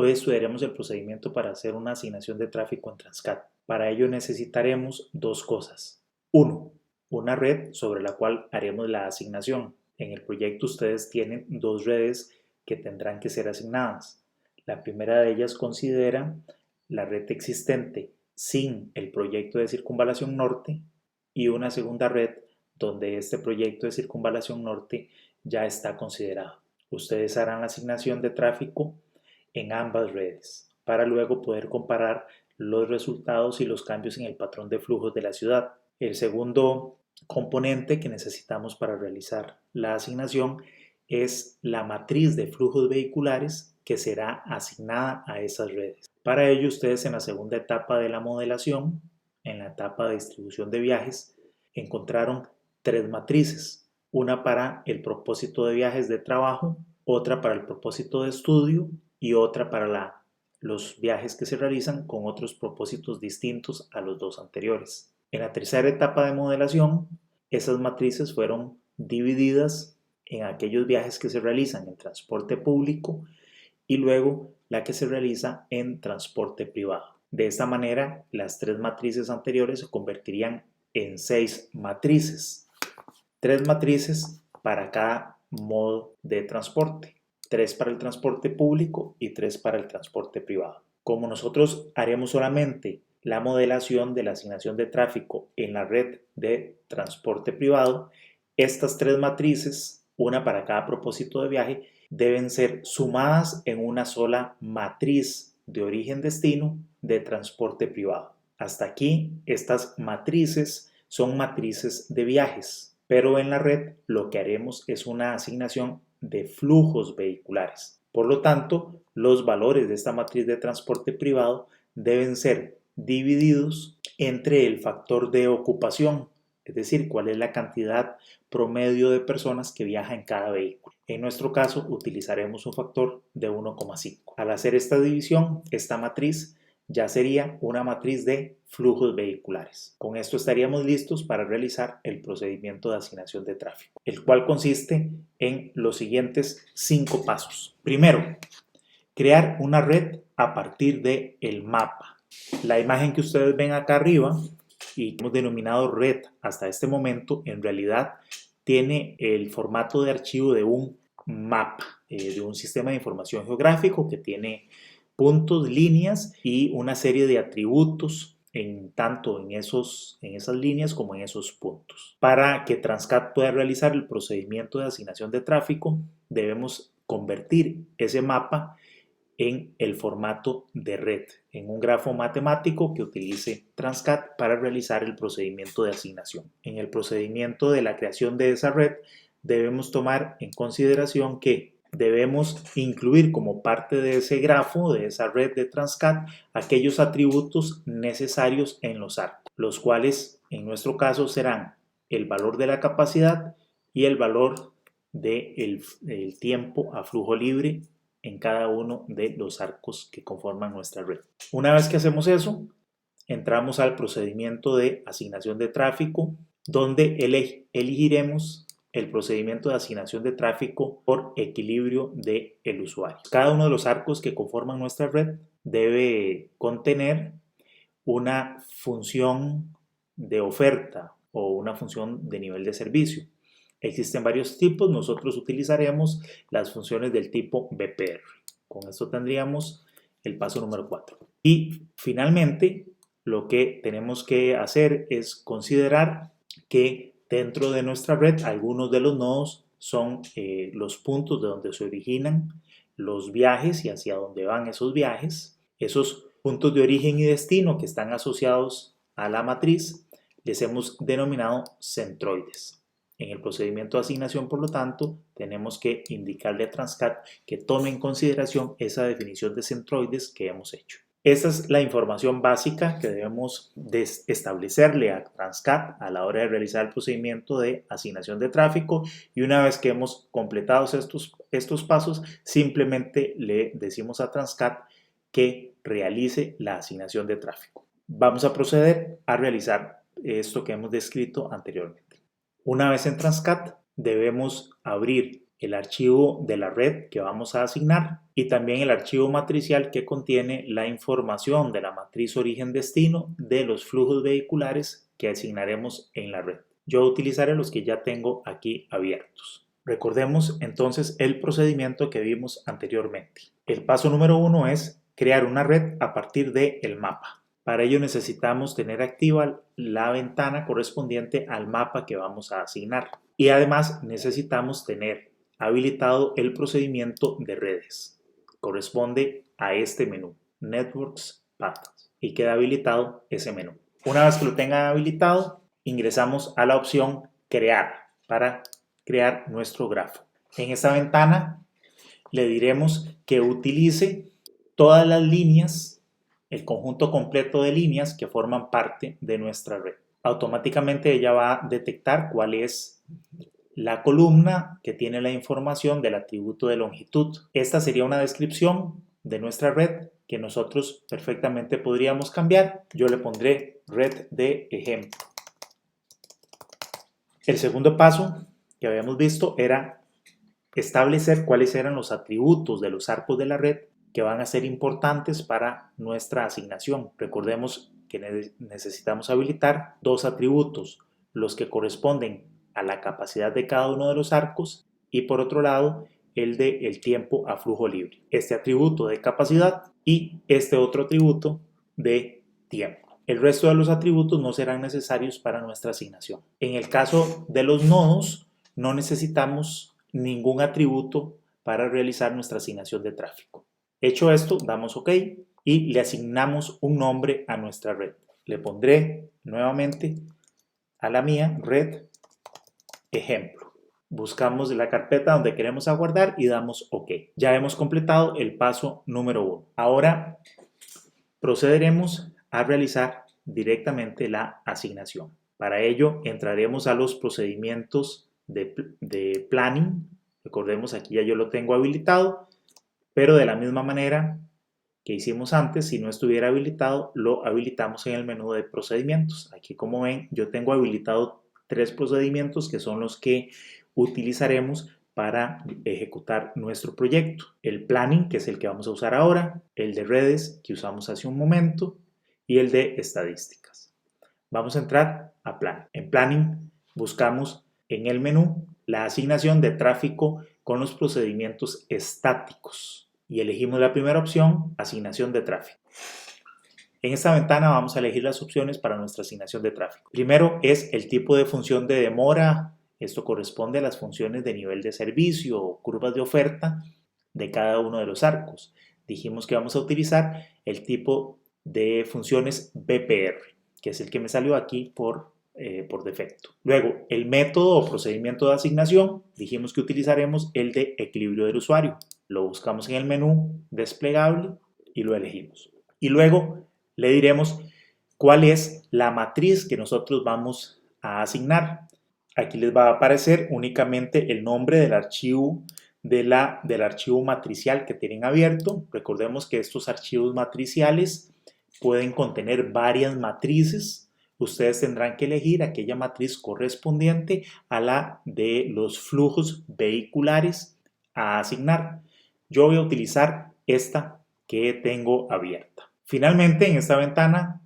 Hoy estudiaremos el procedimiento para hacer una asignación de tráfico en Transcat. Para ello necesitaremos dos cosas. Uno, una red sobre la cual haremos la asignación. En el proyecto ustedes tienen dos redes que tendrán que ser asignadas. La primera de ellas considera la red existente sin el proyecto de circunvalación norte y una segunda red donde este proyecto de circunvalación norte ya está considerado. Ustedes harán la asignación de tráfico en ambas redes para luego poder comparar los resultados y los cambios en el patrón de flujos de la ciudad. El segundo componente que necesitamos para realizar la asignación es la matriz de flujos vehiculares que será asignada a esas redes. Para ello, ustedes en la segunda etapa de la modelación, en la etapa de distribución de viajes, encontraron tres matrices, una para el propósito de viajes de trabajo, otra para el propósito de estudio y otra para los viajes que se realizan con otros propósitos distintos a los dos anteriores. En la tercera etapa de modelación, esas matrices fueron divididas en aquellos viajes que se realizan en transporte público y luego la que se realiza en transporte privado. De esta manera, las tres matrices anteriores se convertirían en 6 matrices. 3 matrices para cada modo de transporte. 3 para el transporte público y 3 para el transporte privado. Como nosotros haremos solamente la modelación de la asignación de tráfico en la red de transporte privado, estas 3 matrices, una para cada propósito de viaje, deben ser sumadas en una sola matriz de origen-destino de transporte privado. Hasta aquí, estas matrices son matrices de viajes, pero en la red lo que haremos es una asignación de flujos vehiculares. Por lo tanto, los valores de esta matriz de transporte privado deben ser divididos entre el factor de ocupación, es decir, cuál es la cantidad promedio de personas que viaja en cada vehículo. En nuestro caso, utilizaremos un factor de 1,5. Al hacer esta división, esta matriz ya sería una matriz de flujos vehiculares. Con esto estaríamos listos para realizar el procedimiento de asignación de tráfico, el cual consiste en los siguientes 5 pasos. Primero, crear una red a partir del mapa. La imagen que ustedes ven acá arriba y que hemos denominado red hasta este momento, en realidad tiene el formato de archivo de un mapa, de un sistema de información geográfico que tiene puntos, líneas y una serie de atributos tanto en esas líneas como en esos puntos. Para que Transcat pueda realizar el procedimiento de asignación de tráfico, debemos convertir ese mapa en el formato de red, en un grafo matemático que utilice Transcat para realizar el procedimiento de asignación. En el procedimiento de la creación de esa red, debemos tomar en consideración que debemos incluir como parte de ese grafo, de esa red de Transcat, aquellos atributos necesarios en los arcos, los cuales en nuestro caso serán el valor de la capacidad y el valor del tiempo a flujo libre en cada uno de los arcos que conforman nuestra red. Una vez que hacemos eso, entramos al procedimiento de asignación de tráfico, donde elegiremos el procedimiento de asignación de tráfico por equilibrio del usuario. Cada uno de los arcos que conforman nuestra red debe contener una función de oferta o una función de nivel de servicio. Existen varios tipos, nosotros utilizaremos las funciones del tipo BPR. Con esto tendríamos el paso número 4. Y finalmente, lo que tenemos que hacer es considerar que dentro de nuestra red algunos de los nodos son los puntos de donde se originan los viajes y hacia dónde van esos viajes. Esos puntos de origen y destino que están asociados a la matriz les hemos denominado centroides. En el procedimiento de asignación, por lo tanto, tenemos que indicarle a Transcat que tome en consideración esa definición de centroides que hemos hecho. Esta es la información básica que debemos establecerle a Transcat a la hora de realizar el procedimiento de asignación de tráfico, y una vez que hemos completado estos pasos, simplemente le decimos a Transcat que realice la asignación de tráfico. Vamos a proceder a realizar esto que hemos descrito anteriormente. Una vez en Transcat, debemos abrir el archivo de la red que vamos a asignar y también el archivo matricial que contiene la información de la matriz origen-destino de los flujos vehiculares que asignaremos en la red. Yo utilizaré los que ya tengo aquí abiertos. Recordemos entonces el procedimiento que vimos anteriormente. El paso número 1 es crear una red a partir del mapa. Para ello necesitamos tener activa la ventana correspondiente al mapa que vamos a asignar. Y además necesitamos tener habilitado el procedimiento de redes. Corresponde a este menú, Networks Paths, y queda habilitado ese menú. Una vez que lo tengan habilitado, ingresamos a la opción Crear para crear nuestro grafo. En esta ventana le diremos que utilice todas las líneas, el conjunto completo de líneas que forman parte de nuestra red. Automáticamente ella va a detectar cuál es la columna que tiene la información del atributo de longitud. Esta sería una descripción de nuestra red que nosotros perfectamente podríamos cambiar. Yo le pondré red de ejemplo. El segundo paso que habíamos visto era establecer cuáles eran los atributos de los arcos de la red que van a ser importantes para nuestra asignación. Recordemos que necesitamos habilitar dos atributos, los que corresponden a la capacidad de cada uno de los arcos y por otro lado el de el tiempo a flujo libre. Este atributo de capacidad y este otro atributo de tiempo. El resto de los atributos no serán necesarios para nuestra asignación. En el caso de los nodos, no necesitamos ningún atributo para realizar nuestra asignación de tráfico. Hecho esto, damos OK y le asignamos un nombre a nuestra red. Le pondré nuevamente a la mía red ejemplo. Buscamos la carpeta donde queremos aguardar y damos OK. Ya hemos completado el paso número 1. Ahora procederemos a realizar directamente la asignación. Para ello entraremos a los procedimientos de planning. Recordemos, aquí ya yo lo tengo habilitado, pero de la misma manera que hicimos antes, si no estuviera habilitado, lo habilitamos en el menú de procedimientos. Aquí, como ven, yo tengo habilitado 3 procedimientos que son los que utilizaremos para ejecutar nuestro proyecto. El planning, que es el que vamos a usar ahora, el de redes, que usamos hace un momento, y el de estadísticas. Vamos a entrar a planning. En planning buscamos en el menú la asignación de tráfico con los procedimientos estáticos y elegimos la primera opción, asignación de tráfico. En esta ventana vamos a elegir las opciones para nuestra asignación de tráfico. Primero es el tipo de función de demora. Esto corresponde a las funciones de nivel de servicio o curvas de oferta de cada uno de los arcos. Dijimos que vamos a utilizar el tipo de funciones BPR, que es el que me salió aquí por defecto. Luego, el método o procedimiento de asignación, dijimos que utilizaremos el de equilibrio del usuario. Lo buscamos en el menú desplegable y lo elegimos. Y luego le diremos cuál es la matriz que nosotros vamos a asignar. Aquí les va a aparecer únicamente el nombre del archivo del archivo matricial que tienen abierto. Recordemos que estos archivos matriciales pueden contener varias matrices. Ustedes tendrán que elegir aquella matriz correspondiente a la de los flujos vehiculares a asignar. Yo voy a utilizar esta que tengo abierta. Finalmente, en esta ventana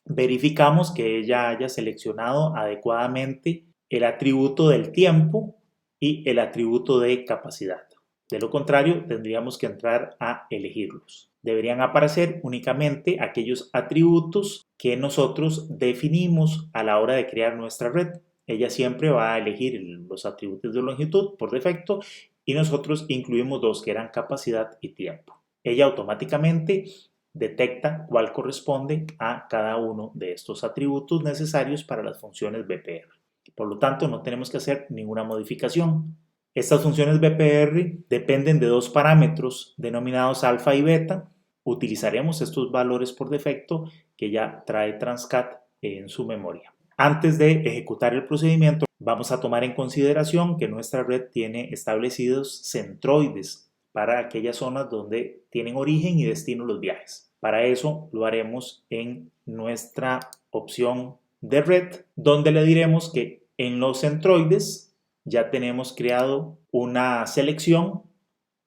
verificamos que ella haya seleccionado adecuadamente el atributo del tiempo y el atributo de capacidad. De lo contrario, tendríamos que entrar a elegirlos. Deberían aparecer únicamente aquellos atributos que nosotros definimos a la hora de crear nuestra red. Ella siempre va a elegir los atributos de longitud por defecto y nosotros incluimos dos que eran capacidad y tiempo. Ella automáticamente detecta cuál corresponde a cada uno de estos atributos necesarios para las funciones BPR. Por lo tanto, no tenemos que hacer ninguna modificación. Estas funciones BPR dependen de dos parámetros denominados alfa y beta. Utilizaremos estos valores por defecto que ya trae Transcat en su memoria. Antes de ejecutar el procedimiento, vamos a tomar en consideración que nuestra red tiene establecidos centroides para aquellas zonas donde tienen origen y destino los viajes. Para eso lo haremos en nuestra opción de red, donde le diremos que en los centroides ya tenemos creado una selección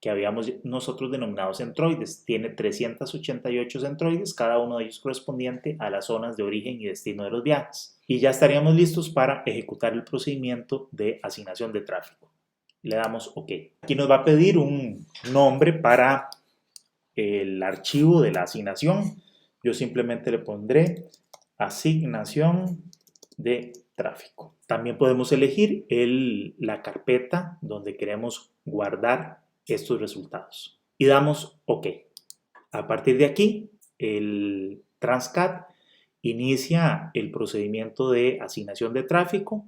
que habíamos nosotros denominado centroides. Tiene 388 centroides, cada uno de ellos correspondiente a las zonas de origen y destino de los viajes. Y ya estaríamos listos para ejecutar el procedimiento de asignación de tráfico. Le damos OK. Aquí nos va a pedir un nombre para el archivo de la asignación. Yo simplemente le pondré asignación de tráfico. También podemos elegir la carpeta donde queremos guardar estos resultados y damos OK. A partir de aquí, el Transcat inicia el procedimiento de asignación de tráfico.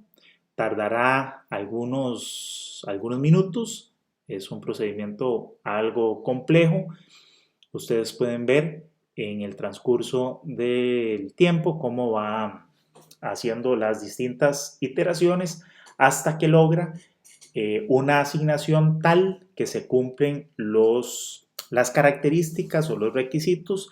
Tardará algunos minutos. Es un procedimiento algo complejo. Ustedes pueden ver en el transcurso del tiempo cómo va haciendo las distintas iteraciones hasta que logra una asignación tal que se cumplen las características o los requisitos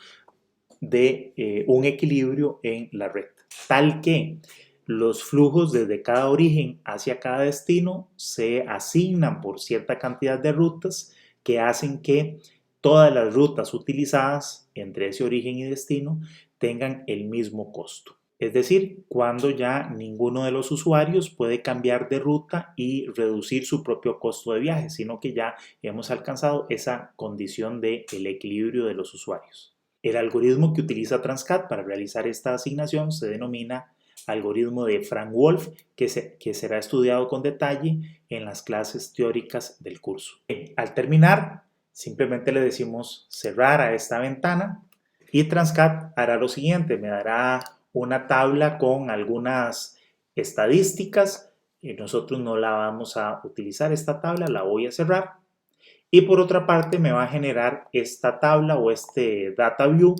de un equilibrio en la red, tal que los flujos desde cada origen hacia cada destino se asignan por cierta cantidad de rutas que hacen que todas las rutas utilizadas entre ese origen y destino tengan el mismo costo. Es decir, cuando ya ninguno de los usuarios puede cambiar de ruta y reducir su propio costo de viaje, sino que ya hemos alcanzado esa condición del equilibrio de los usuarios. El algoritmo que utiliza Transcat para realizar esta asignación se denomina algoritmo de Frank-Wolf, que será estudiado con detalle en las clases teóricas del curso. Al terminar, simplemente le decimos cerrar a esta ventana y Transcat hará lo siguiente, me dará una tabla con algunas estadísticas. Nosotros no la vamos a utilizar esta tabla, la voy a cerrar. Y por otra parte me va a generar esta tabla o este data view,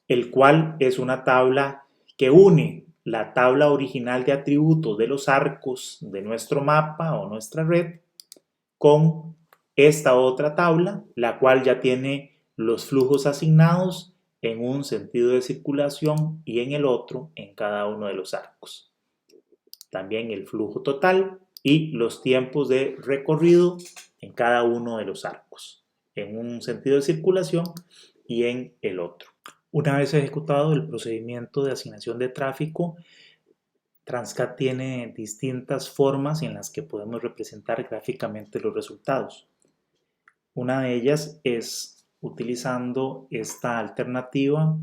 el cual es una tabla que une la tabla original de atributos de los arcos de nuestro mapa o nuestra red con esta otra tabla, la cual ya tiene los flujos asignados en un sentido de circulación y en el otro en cada uno de los arcos. También el flujo total y los tiempos de recorrido en cada uno de los arcos, en un sentido de circulación y en el otro. Una vez ejecutado el procedimiento de asignación de tráfico, Transcat tiene distintas formas en las que podemos representar gráficamente los resultados. Una de ellas es utilizando esta alternativa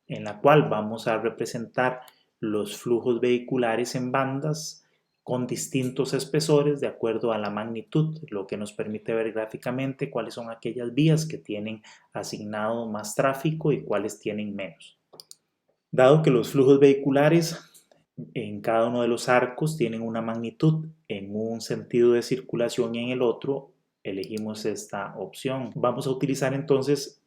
en la cual vamos a representar los flujos vehiculares en bandas con distintos espesores de acuerdo a la magnitud, lo que nos permite ver gráficamente cuáles son aquellas vías que tienen asignado más tráfico y cuáles tienen menos. Dado que los flujos vehiculares en cada uno de los arcos tienen una magnitud en un sentido de circulación y en el otro, elegimos esta opción. Vamos a utilizar entonces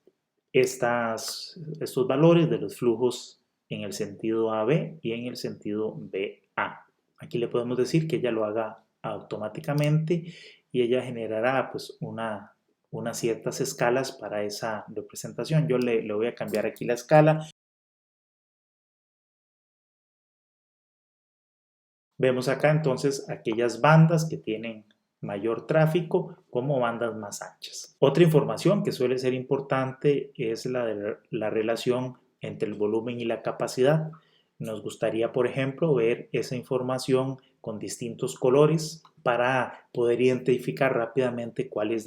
estos valores de los flujos en el sentido AB y en el sentido BA. Aquí le podemos decir que ella lo haga automáticamente y ella generará pues unas ciertas escalas para esa representación. Yo le voy a cambiar aquí la escala. Vemos acá entonces aquellas bandas que tienen mayor tráfico como bandas más anchas. Otra información que suele ser importante es la de la relación entre el volumen y la capacidad. Nos gustaría, por ejemplo, ver esa información con distintos colores para poder identificar rápidamente cuáles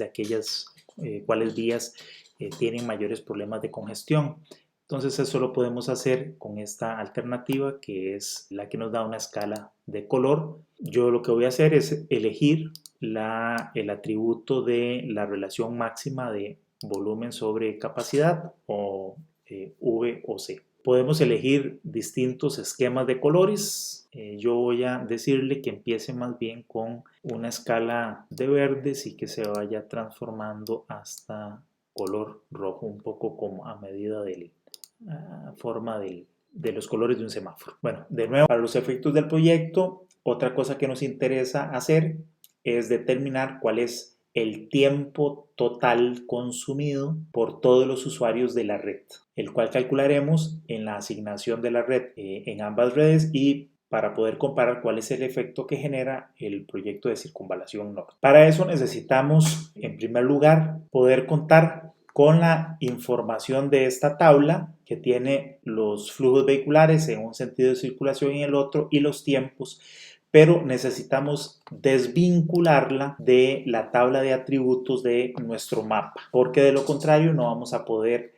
vías tienen mayores problemas de congestión. Entonces eso lo podemos hacer con esta alternativa que es la que nos da una escala de color. Yo lo que voy a hacer es elegir el atributo de la relación máxima de volumen sobre capacidad o V o C. Podemos elegir distintos esquemas de colores. Yo voy a decirle que empiece más bien con una escala de verdes y que se vaya transformando hasta color rojo, un poco como a medida de la forma de los colores de un semáforo. Bueno, de nuevo, para los efectos del proyecto, otra cosa que nos interesa hacer es determinar cuál es el tiempo total consumido por todos los usuarios de la red, el cual calcularemos en la asignación de la red en ambas redes y para poder comparar cuál es el efecto que genera el proyecto de circunvalación norte. Para eso necesitamos, en primer lugar, poder contar con la información de esta tabla que tiene los flujos vehiculares en un sentido de circulación y en el otro y los tiempos, pero necesitamos desvincularla de la tabla de atributos de nuestro mapa, porque de lo contrario no vamos a poder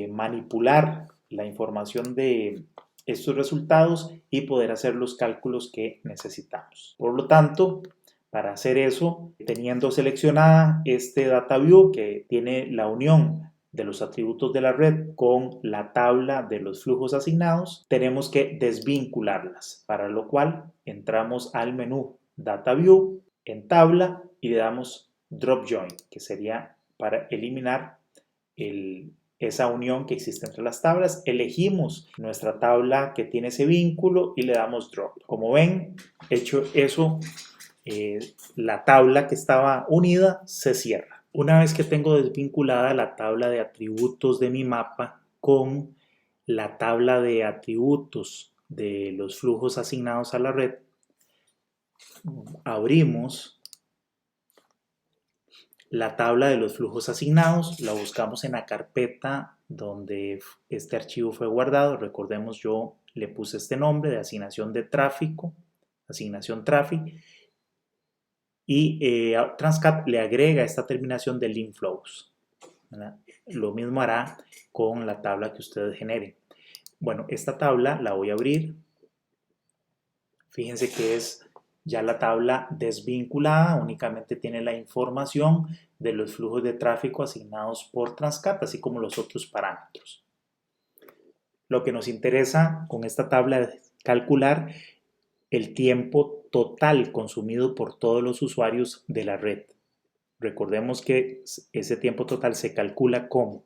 manipular la información de estos resultados y poder hacer los cálculos que necesitamos. Por lo tanto, para hacer eso, teniendo seleccionada este data view que tiene la unión de los atributos de la red con la tabla de los flujos asignados, tenemos que desvincularlas, para lo cual entramos al menú Data View en tabla y le damos Drop Join, que sería para eliminar esa unión que existe entre las tablas. Elegimos nuestra tabla que tiene ese vínculo y le damos Drop. Como ven, hecho eso, la tabla que estaba unida se cierra. Una vez que tengo desvinculada la tabla de atributos de mi mapa con la tabla de atributos de los flujos asignados a la red, abrimos la tabla de los flujos asignados, la buscamos en la carpeta donde este archivo fue guardado. Recordemos, yo le puse este nombre de asignación de tráfico, asignación traffic, y Transcat le agrega esta terminación de link flows, ¿verdad? Lo mismo hará con la tabla que ustedes generen. Bueno, esta tabla la voy a abrir. Fíjense que es ya la tabla desvinculada, únicamente tiene la información de los flujos de tráfico asignados por Transcat, así como los otros parámetros. Lo que nos interesa con esta tabla es calcular el tiempo total consumido por todos los usuarios de la red. Recordemos que ese tiempo total se calcula como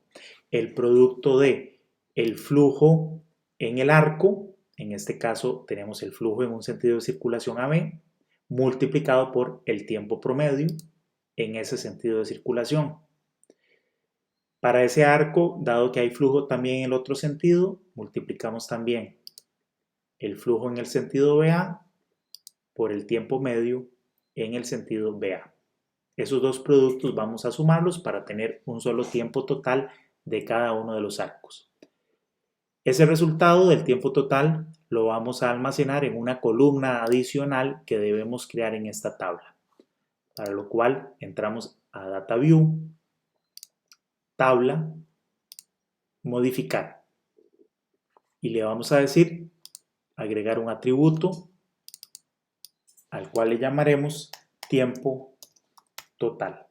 el producto de el flujo en el arco, en este caso tenemos el flujo en un sentido de circulación AB, multiplicado por el tiempo promedio en ese sentido de circulación. Para ese arco, dado que hay flujo también en el otro sentido, multiplicamos también el flujo en el sentido BA por el tiempo medio en el sentido BA. Esos dos productos vamos a sumarlos para tener un solo tiempo total de cada uno de los arcos. Ese resultado del tiempo total lo vamos a almacenar en una columna adicional que debemos crear en esta tabla, para lo cual entramos a Data View, tabla, modificar, y le vamos a decir agregar un atributo al cual le llamaremos tiempo total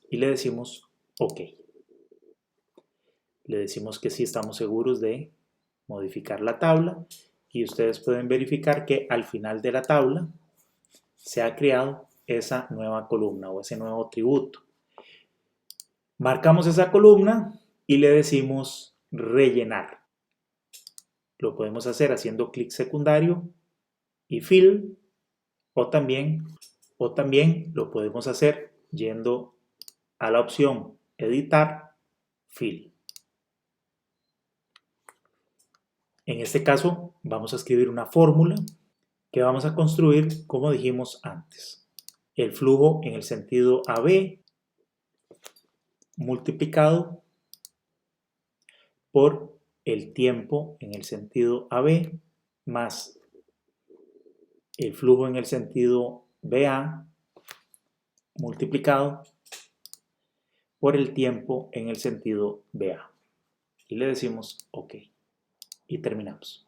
y le decimos OK. Le decimos que sí estamos seguros de modificar la tabla y ustedes pueden verificar que al final de la tabla se ha creado esa nueva columna o ese nuevo atributo. Marcamos esa columna y le decimos rellenar. Lo podemos hacer haciendo clic secundario y fill, o también lo podemos hacer yendo a la opción editar, fill. En este caso vamos a escribir una fórmula que vamos a construir como dijimos antes. El flujo en el sentido AB multiplicado por el tiempo en el sentido AB más el flujo en el sentido BA multiplicado por el tiempo en el sentido BA. Y le decimos OK. Y terminamos.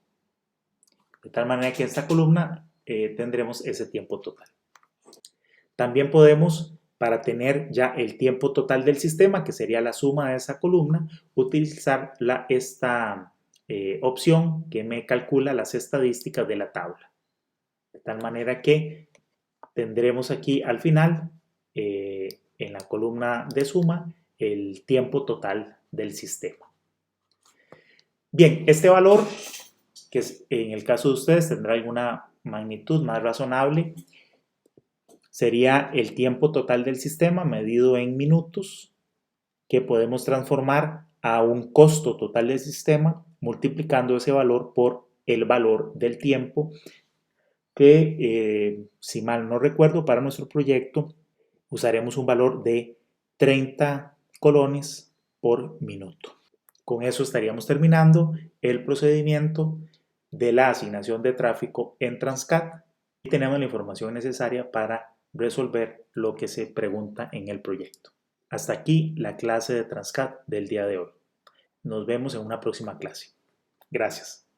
De tal manera que en esta columna tendremos ese tiempo total. También podemos, para tener ya el tiempo total del sistema, que sería la suma de esa columna, utilizar esta opción que me calcula las estadísticas de la tabla. De tal manera que tendremos aquí al final, en la columna de suma, el tiempo total del sistema. Bien, este valor, que en el caso de ustedes tendrá alguna magnitud más razonable, sería el tiempo total del sistema medido en minutos, que podemos transformar a un costo total del sistema multiplicando ese valor por el valor del tiempo que, si mal no recuerdo, para nuestro proyecto usaremos un valor de 30 colones por minuto. Con eso estaríamos terminando el procedimiento de la asignación de tráfico en Transcat y tenemos la información necesaria para resolver lo que se pregunta en el proyecto. Hasta aquí la clase de Transcat del día de hoy. Nos vemos en una próxima clase. Gracias.